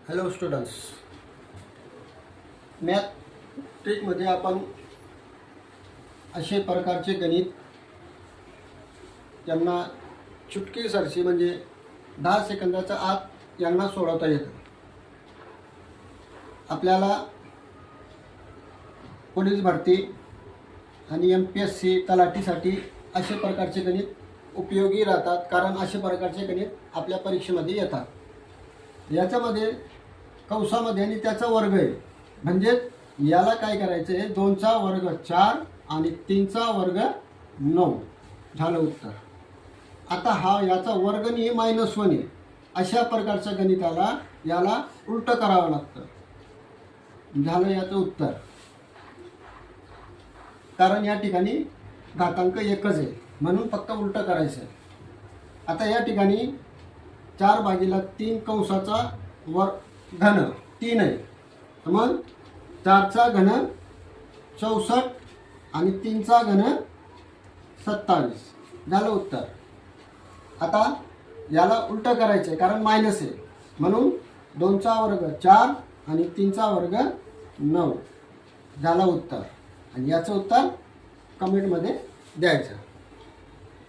Hello students, math ट्रिकमध्ये आपण असे प्रकारचे गणित यांना चुटकीसरशी म्हणजे 10 सेकंदाच्या आत यांना सोडवता येतं. आपल्याला पोलीस भरती आणि MPSC तलाठीसाठी असे प्रकारचे गणित उपयोगी राहतात, कारण असे प्रकारचे गणित आपल्या परीक्षेमध्ये येतात. याच्यामध्ये कंसामध्ये आणि त्याचा वर्ग आहे, म्हणजे याला काय करायचं आहे, 2चा वर्ग 4 आणि 3चा वर्ग 9 झालं उत्तर. आता हा याचा वर्ग आणि -1 आहे, अशा प्रकारच्या गणिताला याला उलटं करावं लागतं. झालं याचं उत्तर, कारण या ठिकाणी घातांक एकच आहे म्हणून फक्त उलटं करायचं आहे. आता या ठिकाणी 4/3 कंसाचा घन 3 आहे, मग 4चा घन 64 आणि 3चा घन 27 झालं उत्तर. आता याला उलटं करायचं आहे, कारण मायनस आहे म्हणून 2चा वर्ग 4 आणि 3चा वर्ग 9 झालं उत्तर. आणि याचं उत्तर कमेंटमध्ये द्यायचं.